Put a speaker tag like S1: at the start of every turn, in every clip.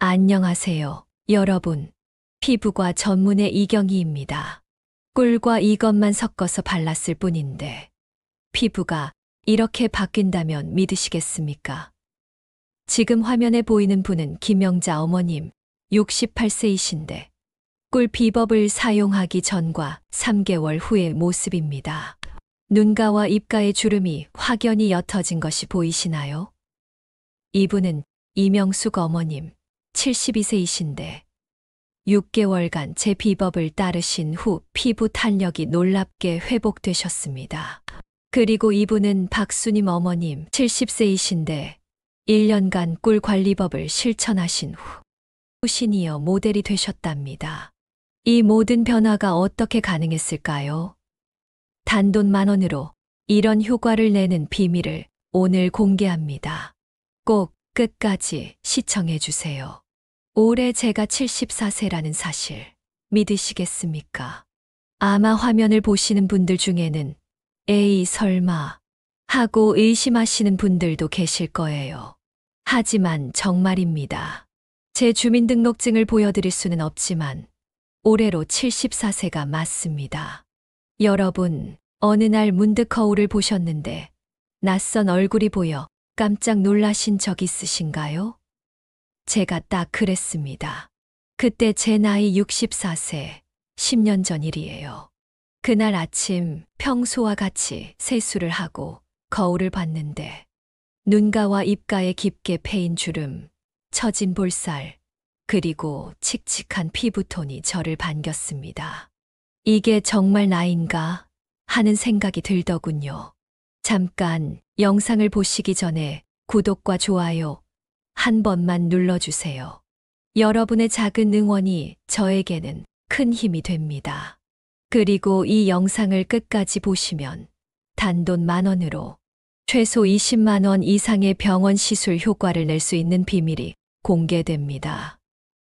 S1: 안녕하세요, 여러분. 피부과 전문의 이경희입니다. 꿀과 이것만 섞어서 발랐을 뿐인데, 피부가 이렇게 바뀐다면 믿으시겠습니까? 지금 화면에 보이는 분은 김영자 어머님, 68세이신데, 꿀 비법을 사용하기 전과 3개월 후의 모습입니다. 눈가와 입가의 주름이 확연히 옅어진 것이 보이시나요? 이분은 이명숙 어머님, 72세이신데 6개월간 제 비법을 따르신 후 피부 탄력이 놀랍게 회복되셨습니다. 그리고 이분은 박수님 어머님 70세이신데 1년간 꿀 관리법을 실천하신 후 시니어 모델이 되셨답니다. 이 모든 변화가 어떻게 가능했을까요? 단돈 10,000원으로 이런 효과를 내는 비밀을 오늘 공개합니다. 꼭 끝까지 시청해 주세요. 올해 제가 74세라는 사실 믿으시겠습니까? 아마 화면을 보시는 분들 중에는 에이 설마 하고 의심하시는 분들도 계실 거예요. 하지만 정말입니다. 제 주민등록증을 보여드릴 수는 없지만 올해로 74세가 맞습니다. 여러분, 어느 날 문득 거울을 보셨는데 낯선 얼굴이 보여 깜짝 놀라신 적 있으신가요? 제가 딱 그랬습니다. 그때 제 나이 64세, 10년 전 일이에요. 그날 아침 평소와 같이 세수를 하고 거울을 봤는데 눈가와 입가에 깊게 패인 주름, 처진 볼살, 그리고 칙칙한 피부톤이 저를 반겼습니다. 이게 정말 나인가 하는 생각이 들더군요. 잠깐 영상을 보시기 전에 구독과 좋아요 한 번만 눌러주세요. 여러분의 작은 응원이 저에게는 큰 힘이 됩니다. 그리고 이 영상을 끝까지 보시면 단돈 10,000원으로 최소 20만 원 이상의 병원 시술 효과를 낼 수 있는 비밀이 공개됩니다.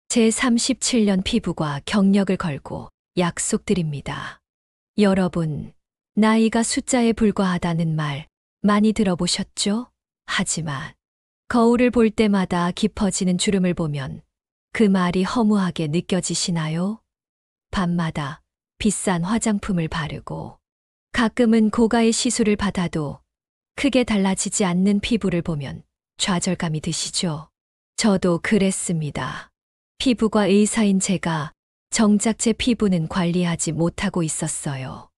S1: 제 37년 피부과 경력을 걸고 약속드립니다. 여러분, 나이가 숫자에 불과하다는 말 많이 들어보셨죠? 하지만 거울을 볼 때마다 깊어지는 주름을 보면 그 말이 허무하게 느껴지시나요? 밤마다 비싼 화장품을 바르고 가끔은 고가의 시술을 받아도 크게 달라지지 않는 피부를 보면 좌절감이 드시죠? 저도 그랬습니다. 피부과 의사인 제가 정작 제 피부는 관리하지 못하고 있었어요.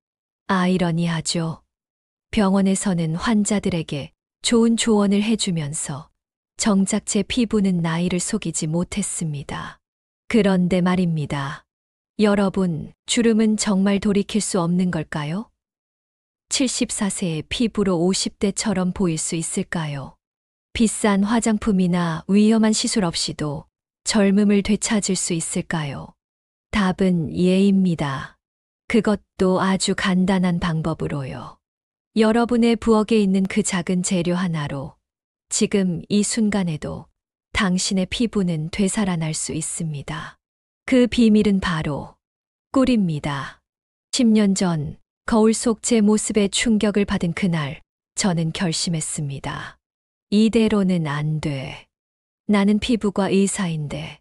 S1: 아이러니하죠. 병원에서는 환자들에게 좋은 조언을 해주면서 정작 제 피부는 나이를 속이지 못했습니다. 그런데 말입니다. 여러분, 주름은 정말 돌이킬 수 없는 걸까요? 74세의 피부로 50대처럼 보일 수 있을까요? 비싼 화장품이나 위험한 시술 없이도 젊음을 되찾을 수 있을까요? 답은 예입니다. 그것도 아주 간단한 방법으로요. 여러분의 부엌에 있는 그 작은 재료 하나로 지금 이 순간에도 당신의 피부는 되살아날 수 있습니다. 그 비밀은 바로 꿀입니다. 10년 전 거울 속 제 모습에 충격을 받은 그날 저는 결심했습니다. 이대로는 안 돼. 나는 피부과 의사인데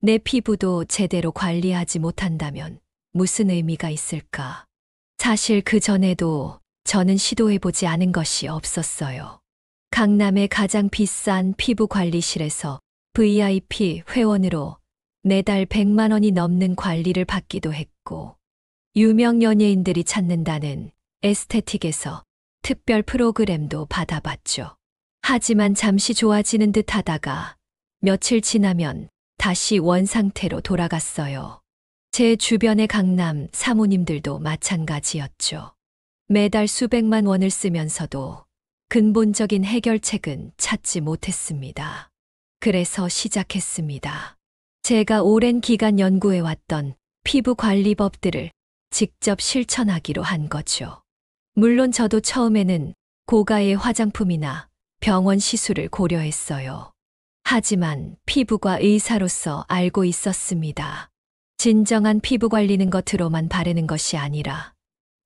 S1: 내 피부도 제대로 관리하지 못한다면 무슨 의미가 있을까? 사실 그 전에도 저는 시도해보지 않은 것이 없었어요. 강남의 가장 비싼 피부 관리실에서 VIP 회원으로 매달 100만 원이 넘는 관리를 받기도 했고, 유명 연예인들이 찾는다는 에스테틱에서 특별 프로그램도 받아봤죠. 하지만 잠시 좋아지는 듯 하다가 며칠 지나면 다시 원상태로 돌아갔어요. 제 주변의 강남 사모님들도 마찬가지였죠. 매달 수백만 원을 쓰면서도 근본적인 해결책은 찾지 못했습니다. 그래서 시작했습니다. 제가 오랜 기간 연구해왔던 피부 관리법들을 직접 실천하기로 한 거죠. 물론 저도 처음에는 고가의 화장품이나 병원 시술을 고려했어요. 하지만 피부과 의사로서 알고 있었습니다. 진정한 피부 관리는 겉으로만 바르는 것이 아니라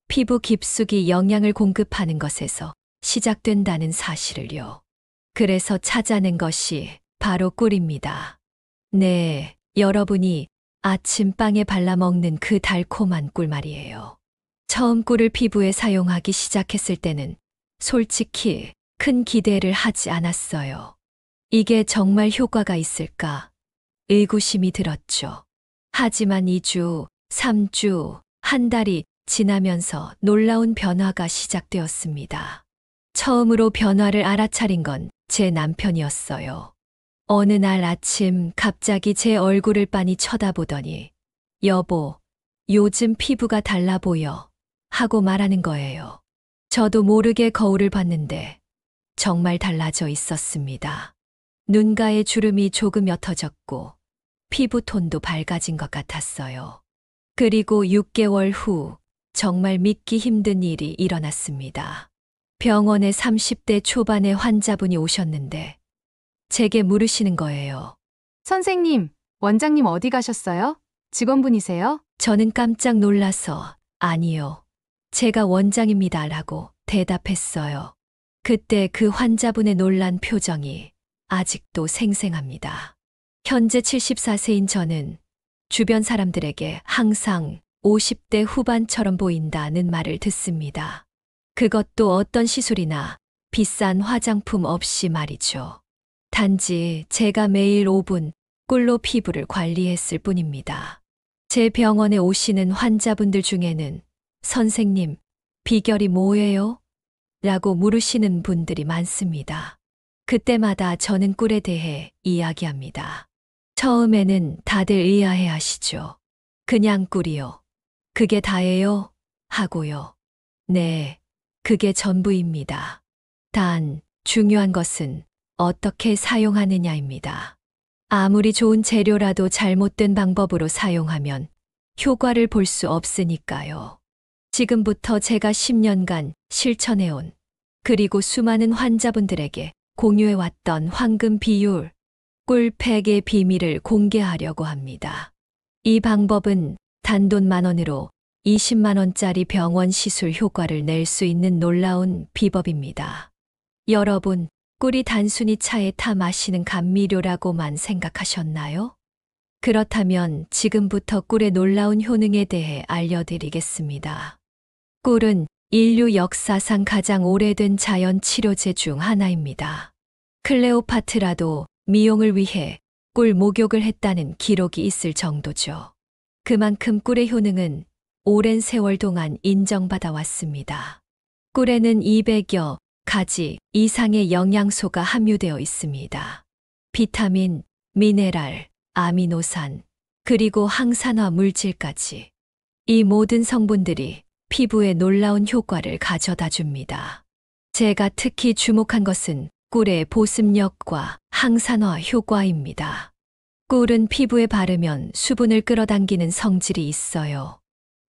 S1: 피부 깊숙이 영양을 공급하는 것에서 시작된다는 사실을요. 그래서 찾아낸 것이 바로 꿀입니다. 네, 여러분이 아침빵에 발라 먹는 그 달콤한 꿀 말이에요. 처음 꿀을 피부에 사용하기 시작했을 때는 솔직히 큰 기대를 하지 않았어요. 이게 정말 효과가 있을까? 의구심이 들었죠. 하지만 2주, 3주, 한 달이 지나면서 놀라운 변화가 시작되었습니다. 처음으로 변화를 알아차린 건 제 남편이었어요. 어느 날 아침 갑자기 제 얼굴을 빤히 쳐다보더니 여보, 요즘 피부가 달라 보여 하고 말하는 거예요. 저도 모르게 거울을 봤는데 정말 달라져 있었습니다. 눈가에 주름이 조금 옅어졌고 피부톤도 밝아진 것 같았어요. 그리고 6개월 후 정말 믿기 힘든 일이 일어났습니다. 병원에 30대 초반의 환자분이 오셨는데 제게 물으시는 거예요.
S2: 선생님, 원장님 어디 가셨어요? 직원분이세요?
S1: 저는 깜짝 놀라서 아니요. 제가 원장입니다 라고 대답했어요. 그때 그 환자분의 놀란 표정이 아직도 생생합니다. 현재 74세인 저는 주변 사람들에게 항상 50대 후반처럼 보인다는 말을 듣습니다. 그것도 어떤 시술이나 비싼 화장품 없이 말이죠. 단지 제가 매일 5분 꿀로 피부를 관리했을 뿐입니다. 제 병원에 오시는 환자분들 중에는 선생님, 비결이 뭐예요? 라고 물으시는 분들이 많습니다. 그때마다 저는 꿀에 대해 이야기합니다. 처음에는 다들 의아해 하시죠. 그냥 꿀이요. 그게 다예요? 하고요. 네, 그게 전부입니다. 단, 중요한 것은 어떻게 사용하느냐입니다. 아무리 좋은 재료라도 잘못된 방법으로 사용하면 효과를 볼 수 없으니까요. 지금부터 제가 10년간 실천해온 그리고 수많은 환자분들에게 공유해왔던 황금 비율, 꿀팩의 비밀을 공개하려고 합니다. 이 방법은 단돈 10,000원으로 20만 원짜리 병원 시술 효과를 낼 수 있는 놀라운 비법입니다. 여러분, 꿀이 단순히 차에 타 마시는 감미료라고만 생각하셨나요? 그렇다면 지금부터 꿀의 놀라운 효능에 대해 알려드리겠습니다. 꿀은 인류 역사상 가장 오래된 자연 치료제 중 하나입니다. 클레오파트라도 미용을 위해 꿀 목욕을 했다는 기록이 있을 정도죠. 그만큼 꿀의 효능은 오랜 세월 동안 인정받아 왔습니다. 꿀에는 200여 가지 이상의 영양소가 함유되어 있습니다. 비타민, 미네랄, 아미노산, 그리고 항산화 물질까지. 이 모든 성분들이 피부에 놀라운 효과를 가져다 줍니다. 제가 특히 주목한 것은 꿀의 보습력과 항산화 효과입니다. 꿀은 피부에 바르면 수분을 끌어당기는 성질이 있어요.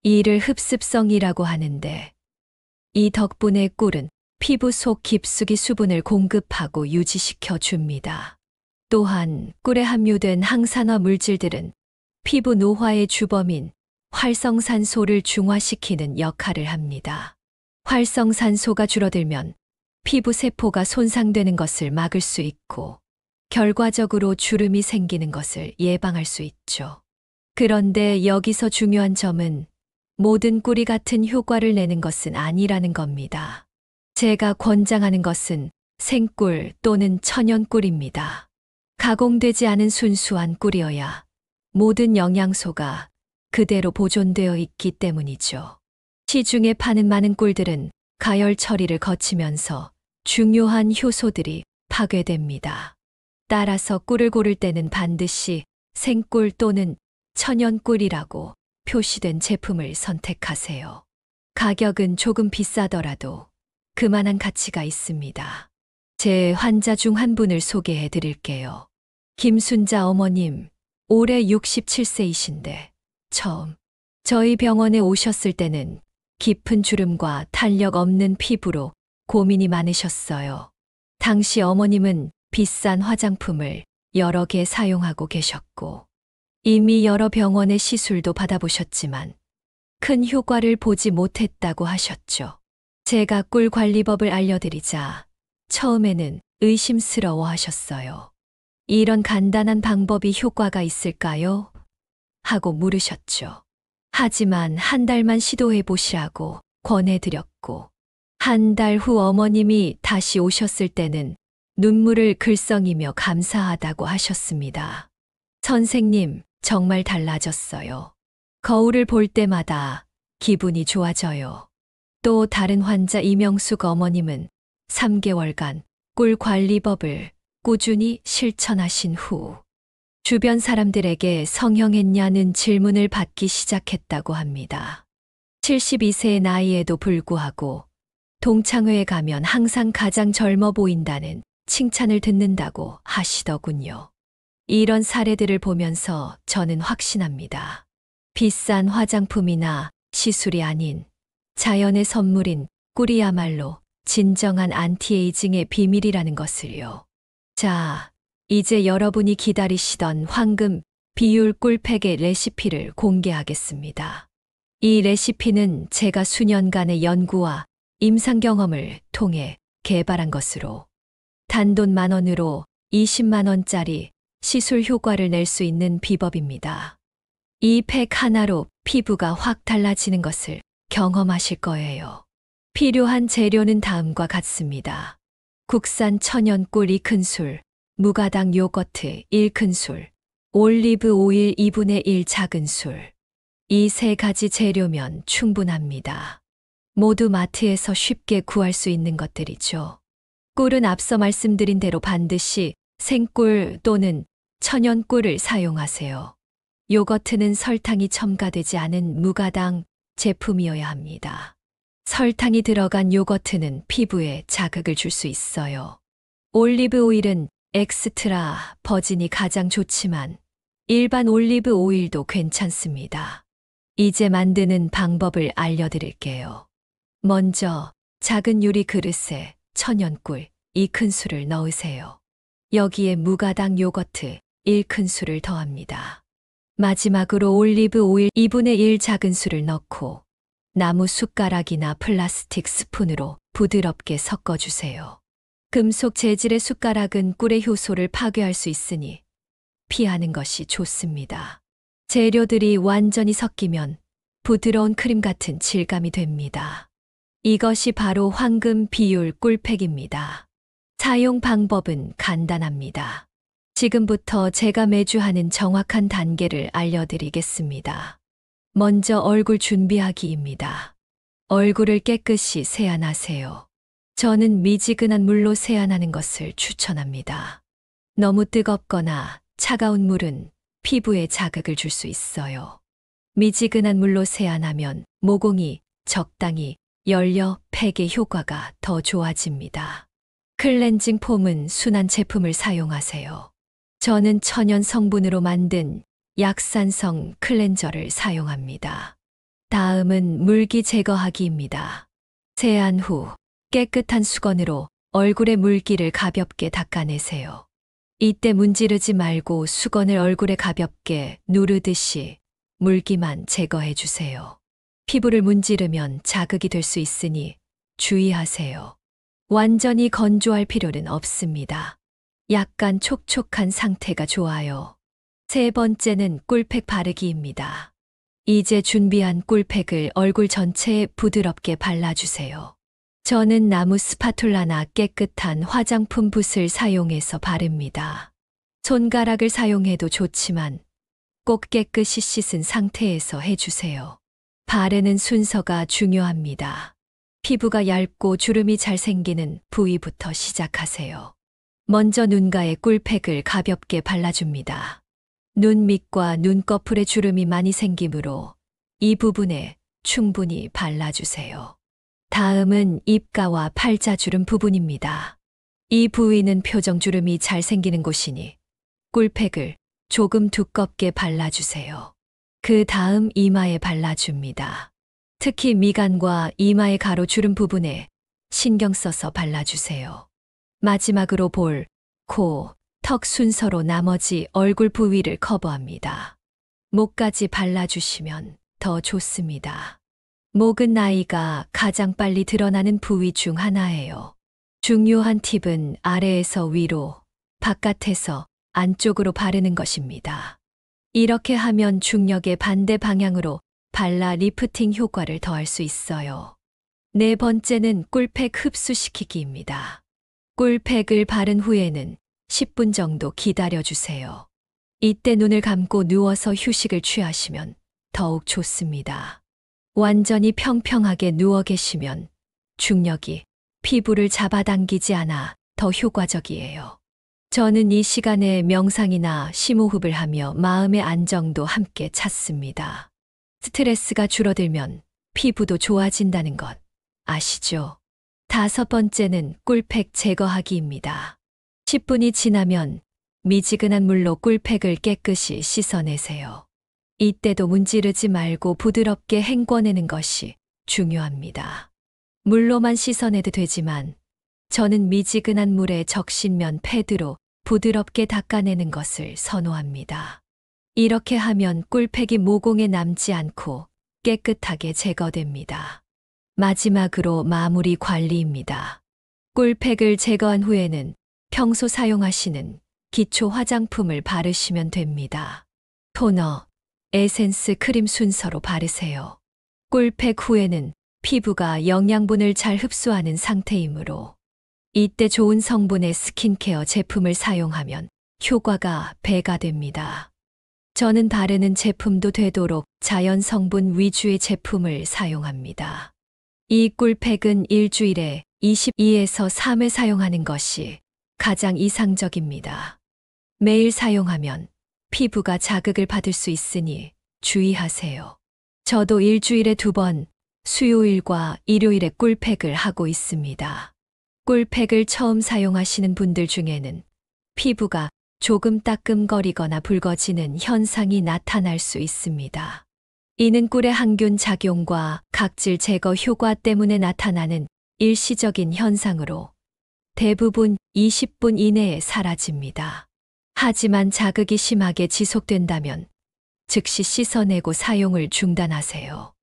S1: 이를 흡습성이라고 하는데, 이 덕분에 꿀은 피부 속 깊숙이 수분을 공급하고 유지시켜 줍니다. 또한 꿀에 함유된 항산화 물질들은 피부 노화의 주범인 활성산소를 중화시키는 역할을 합니다. 활성산소가 줄어들면 피부 세포가 손상되는 것을 막을 수 있고 결과적으로 주름이 생기는 것을 예방할 수 있죠. 그런데 여기서 중요한 점은 모든 꿀이 같은 효과를 내는 것은 아니라는 겁니다. 제가 권장하는 것은 생꿀 또는 천연꿀입니다. 가공되지 않은 순수한 꿀이어야 모든 영양소가 그대로 보존되어 있기 때문이죠. 시중에 파는 많은 꿀들은 가열 처리를 거치면서 중요한 효소들이 파괴됩니다. 따라서 꿀을 고를 때는 반드시 생꿀 또는 천연꿀이라고 표시된 제품을 선택하세요. 가격은 조금 비싸더라도 그만한 가치가 있습니다. 제 환자 중 한 분을 소개해 드릴게요. 김순자 어머님, 올해 67세이신데 처음 저희 병원에 오셨을 때는 깊은 주름과 탄력 없는 피부로 고민이 많으셨어요. 당시 어머님은 비싼 화장품을 여러 개 사용하고 계셨고 이미 여러 병원의 시술도 받아보셨지만 큰 효과를 보지 못했다고 하셨죠. 제가 꿀 관리법을 알려드리자 처음에는 의심스러워 하셨어요. 이런 간단한 방법이 효과가 있을까요? 하고 물으셨죠. 하지만 한 달만 시도해 보시라고 권해드렸고, 한 달 후 어머님이 다시 오셨을 때는 눈물을 글썽이며 감사하다고 하셨습니다. 선생님, 정말 달라졌어요. 거울을 볼 때마다 기분이 좋아져요. 또 다른 환자 이명숙 어머님은 3개월간 꿀 관리법을 꾸준히 실천하신 후 주변 사람들에게 성형했냐는 질문을 받기 시작했다고 합니다. 72세의 나이에도 불구하고 동창회에 가면 항상 가장 젊어 보인다는 칭찬을 듣는다고 하시더군요. 이런 사례들을 보면서 저는 확신합니다. 비싼 화장품이나 시술이 아닌 자연의 선물인 꿀이야말로 진정한 안티에이징의 비밀이라는 것을요. 자, 이제 여러분이 기다리시던 황금 비율 꿀팩의 레시피를 공개하겠습니다. 이 레시피는 제가 수년간의 연구와 임상 경험을 통해 개발한 것으로 단돈 10,000원으로 200,000원짜리 시술 효과를 낼 수 있는 비법입니다. 이 팩 하나로 피부가 확 달라지는 것을 경험하실 거예요. 필요한 재료는 다음과 같습니다. 국산 천연 꿀 2큰술, 무가당 요거트 1큰술, 올리브 오일 2분의 1 작은술. 이 3가지 재료면 충분합니다. 모두 마트에서 쉽게 구할 수 있는 것들이죠. 꿀은 앞서 말씀드린 대로 반드시 생꿀 또는 천연 꿀을 사용하세요. 요거트는 설탕이 첨가되지 않은 무가당 제품이어야 합니다. 설탕이 들어간 요거트는 피부에 자극을 줄 수 있어요. 올리브 오일은 엑스트라 버진이 가장 좋지만 일반 올리브 오일도 괜찮습니다. 이제 만드는 방법을 알려드릴게요. 먼저 작은 유리 그릇에 천연꿀 2큰술을 넣으세요. 여기에 무가당 요거트 1큰술을 더합니다. 마지막으로 올리브 오일 2분의 1 작은술을 넣고 나무 숟가락이나 플라스틱 스푼으로 부드럽게 섞어주세요. 금속 재질의 숟가락은 꿀의 효소를 파괴할 수 있으니 피하는 것이 좋습니다. 재료들이 완전히 섞이면 부드러운 크림 같은 질감이 됩니다. 이것이 바로 황금 비율 꿀팩입니다. 사용 방법은 간단합니다. 지금부터 제가 매주 하는 정확한 단계를 알려드리겠습니다. 먼저 얼굴 준비하기입니다. 얼굴을 깨끗이 세안하세요. 저는 미지근한 물로 세안하는 것을 추천합니다. 너무 뜨겁거나 차가운 물은 피부에 자극을 줄 수 있어요. 미지근한 물로 세안하면 모공이 적당히 열려 팩의 효과가 더 좋아집니다. 클렌징 폼은 순한 제품을 사용하세요. 저는 천연 성분으로 만든 약산성 클렌저를 사용합니다. 다음은 물기 제거하기입니다. 세안 후 깨끗한 수건으로 얼굴의 물기를 가볍게 닦아내세요. 이때 문지르지 말고 수건을 얼굴에 가볍게 누르듯이 물기만 제거해 주세요. 피부를 문지르면 자극이 될 수 있으니 주의하세요. 완전히 건조할 필요는 없습니다. 약간 촉촉한 상태가 좋아요. 세 번째는 꿀팩 바르기입니다. 이제 준비한 꿀팩을 얼굴 전체에 부드럽게 발라주세요. 저는 나무 스파툴라나 깨끗한 화장품 붓을 사용해서 바릅니다. 손가락을 사용해도 좋지만 꼭 깨끗이 씻은 상태에서 해주세요. 바르는 순서가 중요합니다. 피부가 얇고 주름이 잘 생기는 부위부터 시작하세요. 먼저 눈가에 꿀팩을 가볍게 발라줍니다. 눈 밑과 눈꺼풀에 주름이 많이 생기므로 이 부분에 충분히 발라주세요. 다음은 입가와 팔자주름 부분입니다. 이 부위는 표정주름이 잘 생기는 곳이니 꿀팩을 조금 두껍게 발라주세요. 그 다음 이마에 발라줍니다. 특히 미간과 이마의 가로주름 부분에 신경 써서 발라주세요. 마지막으로 볼, 코, 턱 순서로 나머지 얼굴 부위를 커버합니다. 목까지 발라주시면 더 좋습니다. 목은 나이가 가장 빨리 드러나는 부위 중 하나예요. 중요한 팁은 아래에서 위로, 바깥에서 안쪽으로 바르는 것입니다. 이렇게 하면 중력의 반대 방향으로 발라 리프팅 효과를 더할 수 있어요. 네 번째는 꿀팩 흡수시키기입니다. 꿀팩을 바른 후에는 10분 정도 기다려주세요. 이때 눈을 감고 누워서 휴식을 취하시면 더욱 좋습니다. 완전히 평평하게 누워 계시면 중력이 피부를 잡아당기지 않아 더 효과적이에요. 저는 이 시간에 명상이나 심호흡을 하며 마음의 안정도 함께 찾습니다. 스트레스가 줄어들면 피부도 좋아진다는 것 아시죠? 다섯 번째는 꿀팩 제거하기입니다. 10분이 지나면 미지근한 물로 꿀팩을 깨끗이 씻어내세요. 이때도 문지르지 말고 부드럽게 헹궈내는 것이 중요합니다. 물로만 씻어내도 되지만 저는 미지근한 물에 적신면 패드로 부드럽게 닦아내는 것을 선호합니다. 이렇게 하면 꿀팩이 모공에 남지 않고 깨끗하게 제거됩니다. 마지막으로 마무리 관리입니다. 꿀팩을 제거한 후에는 평소 사용하시는 기초 화장품을 바르시면 됩니다. 토너, 에센스, 크림 순서로 바르세요. 꿀팩 후에는 피부가 영양분을 잘 흡수하는 상태이므로 이때 좋은 성분의 스킨케어 제품을 사용하면 효과가 배가 됩니다. 저는 바르는 제품도 되도록 자연 성분 위주의 제품을 사용합니다. 이 꿀팩은 일주일에 22에서 3회 사용하는 것이 가장 이상적입니다. 매일 사용하면 피부가 자극을 받을 수 있으니 주의하세요. 저도 일주일에 2번, 수요일과 일요일에 꿀팩을 하고 있습니다. 꿀팩을 처음 사용하시는 분들 중에는 피부가 조금 따끔거리거나 붉어지는 현상이 나타날 수 있습니다. 이는 꿀의 항균 작용과 각질 제거 효과 때문에 나타나는 일시적인 현상으로 대부분 20분 이내에 사라집니다. 하지만 자극이 심하게 지속된다면 즉시 씻어내고 사용을 중단하세요.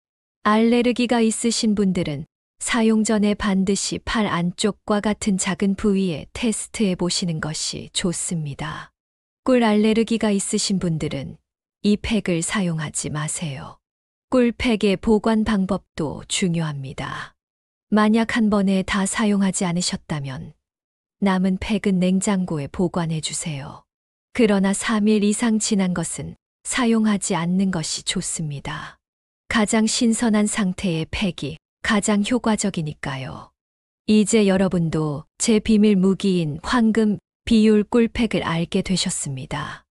S1: 알레르기가 있으신 분들은 사용 전에 반드시 팔 안쪽과 같은 작은 부위에 테스트해 보시는 것이 좋습니다. 꿀 알레르기가 있으신 분들은 이 팩을 사용하지 마세요. 꿀팩의 보관 방법도 중요합니다. 만약 한 번에 다 사용하지 않으셨다면 남은 팩은 냉장고에 보관해 주세요. 그러나 3일 이상 지난 것은 사용하지 않는 것이 좋습니다. 가장 신선한 상태의 팩이 가장 효과적이니까요. 이제 여러분도 제 비밀 무기인 황금 비율 꿀팩을 알게 되셨습니다.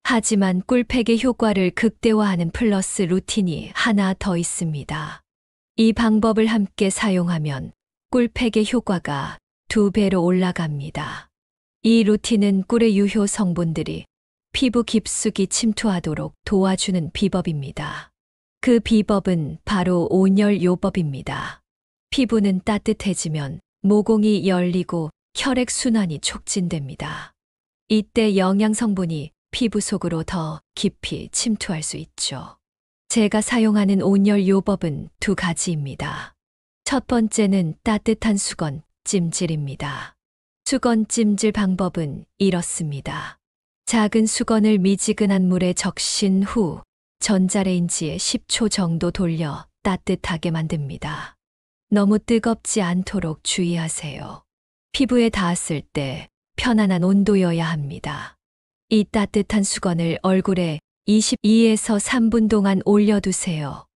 S1: 하지만 꿀팩의 효과를 극대화하는 플러스 루틴이 하나 더 있습니다. 이 방법을 함께 사용하면 꿀팩의 효과가 2배로 올라갑니다. 이 루틴은 꿀의 유효 성분들이 피부 깊숙이 침투하도록 도와주는 비법입니다. 그 비법은 바로 온열요법입니다. 피부는 따뜻해지면 모공이 열리고 혈액순환이 촉진됩니다. 이때 영양성분이 피부 속으로 더 깊이 침투할 수 있죠. 제가 사용하는 온열요법은 2가지입니다. 첫 번째는 따뜻한 수건 찜질입니다. 수건 찜질 방법은 이렇습니다. 작은 수건을 미지근한 물에 적신 후 전자레인지에 10초 정도 돌려 따뜻하게 만듭니다. 너무 뜨겁지 않도록 주의하세요. 피부에 닿았을 때 편안한 온도여야 합니다. 이 따뜻한 수건을 얼굴에 22에서 3분 동안 올려두세요.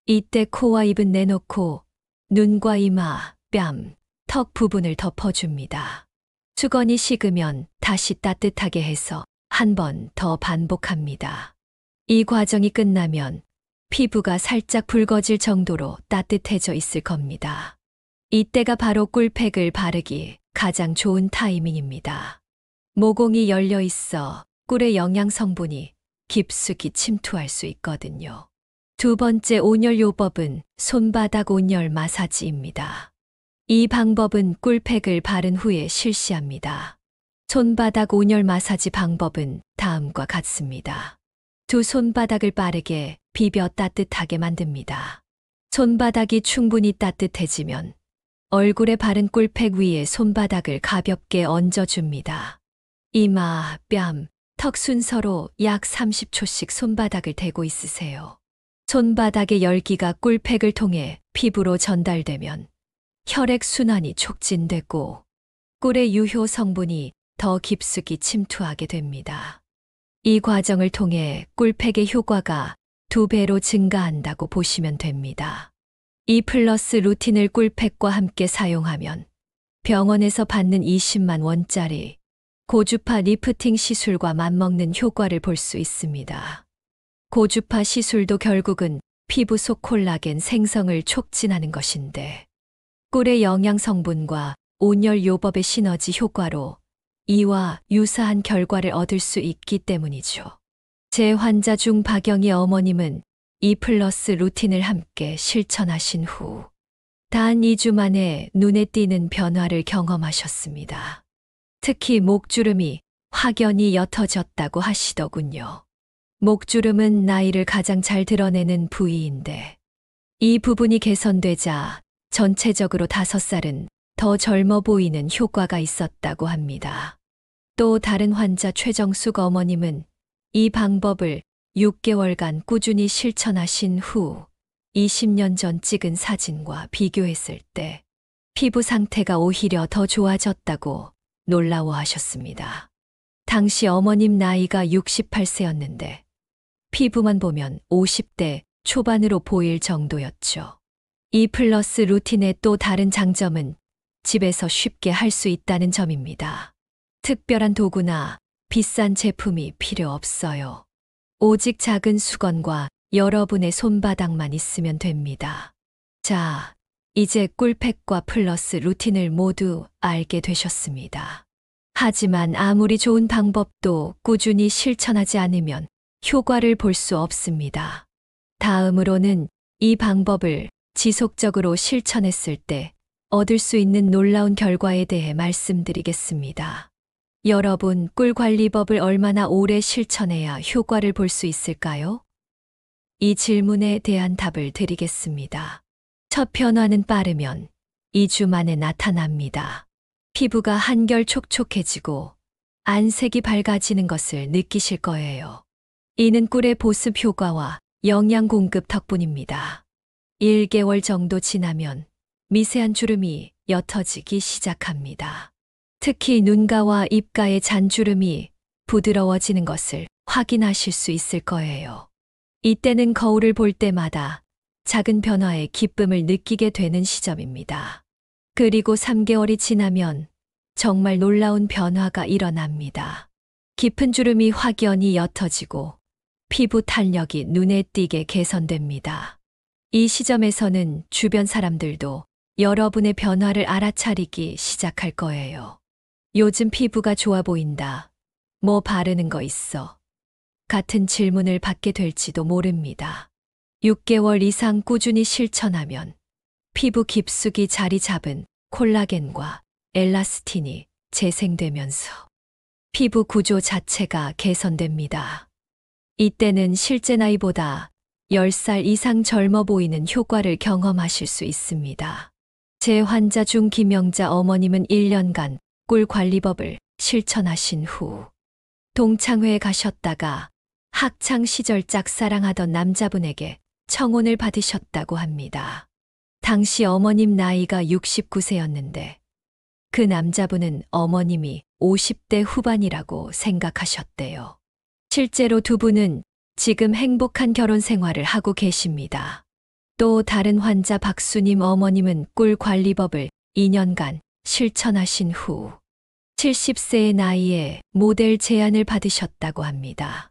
S1: 이때 코와 입은 내놓고 눈과 이마, 뺨, 턱 부분을 덮어줍니다. 수건이 식으면 다시 따뜻하게 해서 한 번 더 반복합니다. 이 과정이 끝나면 피부가 살짝 붉어질 정도로 따뜻해져 있을 겁니다. 이때가 바로 꿀팩을 바르기 가장 좋은 타이밍입니다. 모공이 열려 있어 꿀의 영양 성분이 깊숙이 침투할 수 있거든요. 2번째 온열요법은 손바닥 온열 마사지입니다. 이 방법은 꿀팩을 바른 후에 실시합니다. 손바닥 온열 마사지 방법은 다음과 같습니다. 2 손바닥을 빠르게 비벼 따뜻하게 만듭니다. 손바닥이 충분히 따뜻해지면 얼굴에 바른 꿀팩 위에 손바닥을 가볍게 얹어줍니다. 이마, 뺨, 턱 순서로 약 30초씩 손바닥을 대고 있으세요. 손바닥의 열기가 꿀팩을 통해 피부로 전달되면 혈액 순환이 촉진되고 꿀의 유효 성분이 더 깊숙이 침투하게 됩니다. 이 과정을 통해 꿀팩의 효과가 2배로 증가한다고 보시면 됩니다. 이 플러스 루틴을 꿀팩과 함께 사용하면 병원에서 받는 20만 원짜리 고주파 리프팅 시술과 맞먹는 효과를 볼 수 있습니다. 고주파 시술도 결국은 피부 속 콜라겐 생성을 촉진하는 것인데 꿀의 영양 성분과 온열 요법의 시너지 효과로 이와 유사한 결과를 얻을 수 있기 때문이죠. 제 환자 중 박영희 어머님은 이 플러스 루틴을 함께 실천하신 후 단 2주 만에 눈에 띄는 변화를 경험하셨습니다. 특히 목주름이 확연히 옅어졌다고 하시더군요. 목주름은 나이를 가장 잘 드러내는 부위인데 이 부분이 개선되자 전체적으로 5살은 더 젊어 보이는 효과가 있었다고 합니다. 또 다른 환자 최정숙 어머님은 이 방법을 6개월간 꾸준히 실천하신 후 20년 전 찍은 사진과 비교했을 때 피부 상태가 오히려 더 좋아졌다고 놀라워하셨습니다. 당시 어머님 나이가 68세였는데 피부만 보면 50대 초반으로 보일 정도였죠. 이 플러스 루틴의 또 다른 장점은 집에서 쉽게 할 수 있다는 점입니다. 특별한 도구나 비싼 제품이 필요 없어요. 오직 작은 수건과 여러분의 손바닥만 있으면 됩니다. 자, 이제 꿀팩과 플러스 루틴을 모두 알게 되셨습니다. 하지만 아무리 좋은 방법도 꾸준히 실천하지 않으면 효과를 볼 수 없습니다. 다음으로는 이 방법을 지속적으로 실천했을 때 얻을 수 있는 놀라운 결과에 대해 말씀드리겠습니다. 여러분, 꿀 관리법을 얼마나 오래 실천해야 효과를 볼 수 있을까요? 이 질문에 대한 답을 드리겠습니다. 첫 변화는 빠르면 2주 만에 나타납니다. 피부가 한결 촉촉해지고 안색이 밝아지는 것을 느끼실 거예요. 이는 꿀의 보습 효과와 영양 공급 덕분입니다. 1개월 정도 지나면 미세한 주름이 옅어지기 시작합니다. 특히 눈가와 입가의 잔주름이 부드러워지는 것을 확인하실 수 있을 거예요. 이때는 거울을 볼 때마다 작은 변화에 기쁨을 느끼게 되는 시점입니다. 그리고 3개월이 지나면 정말 놀라운 변화가 일어납니다. 깊은 주름이 확연히 옅어지고 피부 탄력이 눈에 띄게 개선됩니다. 이 시점에서는 주변 사람들도 여러분의 변화를 알아차리기 시작할 거예요. 요즘 피부가 좋아 보인다. 뭐 바르는 거 있어? 같은 질문을 받게 될지도 모릅니다. 6개월 이상 꾸준히 실천하면 피부 깊숙이 자리 잡은 콜라겐과 엘라스틴이 재생되면서 피부 구조 자체가 개선됩니다. 이때는 실제 나이보다 10살 이상 젊어 보이는 효과를 경험하실 수 있습니다. 제 환자 중 김영자 어머님은 1년간 꿀 관리법을 실천하신 후 동창회에 가셨다가 학창 시절 짝사랑하던 남자분에게 청혼을 받으셨다고 합니다. 당시 어머님 나이가 69세였는데 그 남자분은 어머님이 50대 후반이라고 생각하셨대요. 실제로 두 분은 지금 행복한 결혼 생활을 하고 계십니다. 또 다른 환자 박수님 어머님은 꿀 관리법을 2년간 실천하신 후 70세의 나이에 모델 제안을 받으셨다고 합니다.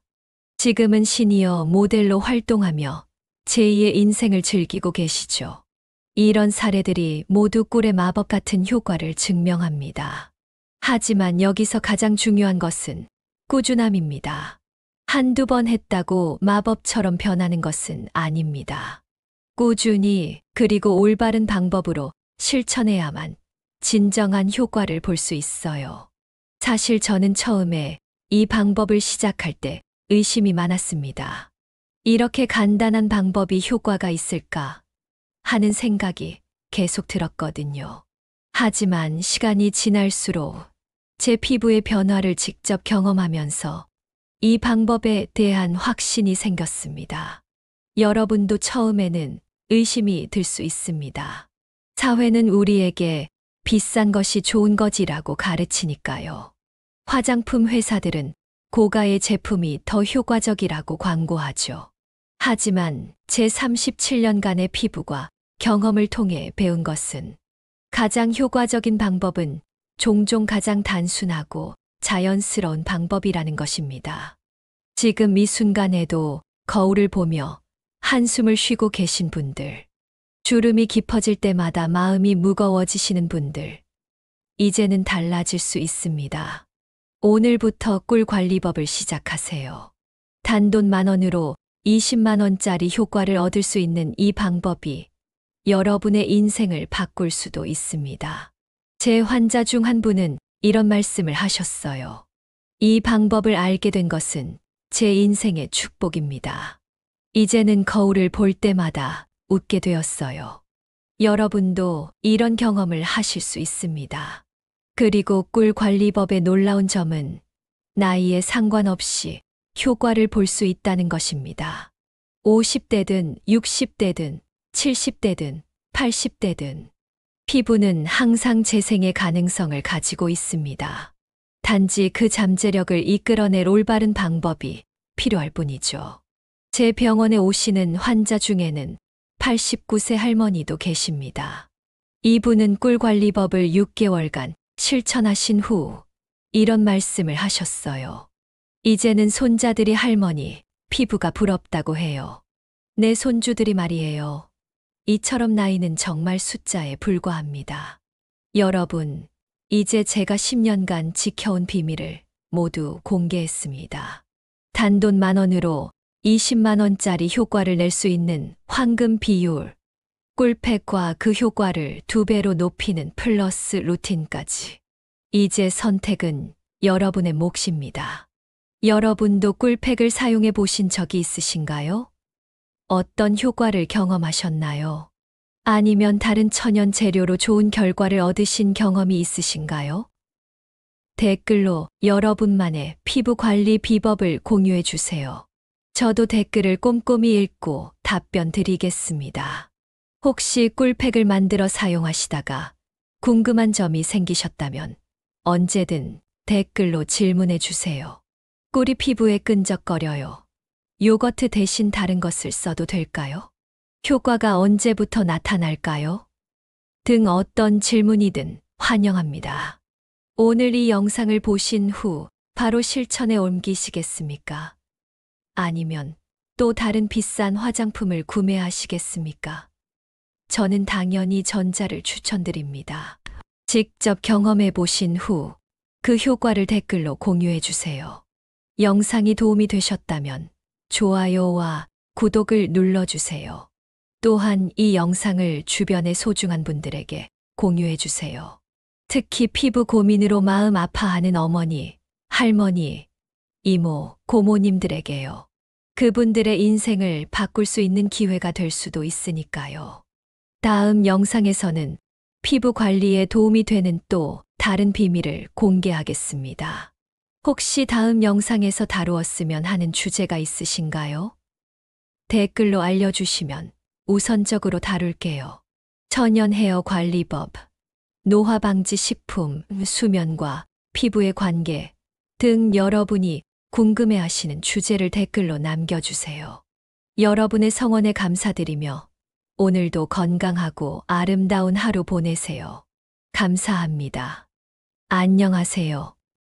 S1: 지금은 시니어 모델로 활동하며 제2의 인생을 즐기고 계시죠. 이런 사례들이 모두 꿀의 마법 같은 효과를 증명합니다. 하지만 여기서 가장 중요한 것은 꾸준함입니다. 한두 번 했다고 마법처럼 변하는 것은 아닙니다. 꾸준히 그리고 올바른 방법으로 실천해야만 진정한 효과를 볼 수 있어요. 사실 저는 처음에 이 방법을 시작할 때 의심이 많았습니다. 이렇게 간단한 방법이 효과가 있을까 하는 생각이 계속 들었거든요. 하지만 시간이 지날수록 제 피부의 변화를 직접 경험하면서 이 방법에 대한 확신이 생겼습니다. 여러분도 처음에는 의심이 들 수 있습니다. 사회는 우리에게 비싼 것이 좋은 거지라고 가르치니까요. 화장품 회사들은 고가의 제품이 더 효과적이라고 광고하죠. 하지만 제 37년간의 피부과 경험을 통해 배운 것은 가장 효과적인 방법은 종종 가장 단순하고 자연스러운 방법이라는 것입니다. 지금 이 순간에도 거울을 보며 한숨을 쉬고 계신 분들, 주름이 깊어질 때마다 마음이 무거워지시는 분들, 이제는 달라질 수 있습니다. 오늘부터 꿀 관리법을 시작하세요. 단돈 10,000원으로 20만 원짜리 효과를 얻을 수 있는 이 방법이 여러분의 인생을 바꿀 수도 있습니다. 제 환자 중 한 분은 이런 말씀을 하셨어요. 이 방법을 알게 된 것은 제 인생의 축복입니다. 이제는 거울을 볼 때마다 웃게 되었어요. 여러분도 이런 경험을 하실 수 있습니다. 그리고 꿀 관리법의 놀라운 점은 나이에 상관없이 효과를 볼 수 있다는 것입니다. 50대든 60대든 70대든 80대든 피부는 항상 재생의 가능성을 가지고 있습니다. 단지 그 잠재력을 이끌어낼 올바른 방법이 필요할 뿐이죠. 제 병원에 오시는 환자 중에는 89세 할머니도 계십니다. 이분은 꿀 관리법을 6개월간 실천하신 후 이런 말씀을 하셨어요. 이제는 손자들이 할머니 피부가 부럽다고 해요. 내 손주들이 말이에요. 이처럼 나이는 정말 숫자에 불과합니다. 여러분, 이제 제가 10년간 지켜온 비밀을 모두 공개했습니다. 단돈 10,000원으로 20만 원짜리 효과를 낼 수 있는 황금 비율, 꿀팩과 그 효과를 2배로 높이는 플러스 루틴까지. 이제 선택은 여러분의 몫입니다. 여러분도 꿀팩을 사용해 보신 적이 있으신가요? 어떤 효과를 경험하셨나요? 아니면 다른 천연 재료로 좋은 결과를 얻으신 경험이 있으신가요? 댓글로 여러분만의 피부 관리 비법을 공유해 주세요. 저도 댓글을 꼼꼼히 읽고 답변 드리겠습니다. 혹시 꿀팩을 만들어 사용하시다가 궁금한 점이 생기셨다면 언제든 댓글로 질문해 주세요. 꿀이 피부에 끈적거려요. 요거트 대신 다른 것을 써도 될까요? 효과가 언제부터 나타날까요? 등 어떤 질문이든 환영합니다. 오늘 이 영상을 보신 후 바로 실천에 옮기시겠습니까? 아니면 또 다른 비싼 화장품을 구매하시겠습니까? 저는 당연히 전자를 추천드립니다. 직접 경험해 보신 후 그 효과를 댓글로 공유해 주세요. 영상이 도움이 되셨다면 좋아요와 구독을 눌러주세요. 또한 이 영상을 주변의 소중한 분들에게 공유해 주세요. 특히 피부 고민으로 마음 아파하는 어머니, 할머니, 이모, 고모님들에게요. 그분들의 인생을 바꿀 수 있는 기회가 될 수도 있으니까요. 다음 영상에서는 피부 관리에 도움이 되는 또 다른 비밀을 공개하겠습니다. 혹시 다음 영상에서 다루었으면 하는 주제가 있으신가요? 댓글로 알려주시면 우선적으로 다룰게요. 천연 헤어 관리법, 노화 방지 식품, 수면과 피부의 관계 등 여러분이 궁금해하시는 주제를 댓글로 남겨주세요. 여러분의 성원에 감사드리며 오늘도 건강하고 아름다운 하루 보내세요. 감사합니다. 안녕하세요.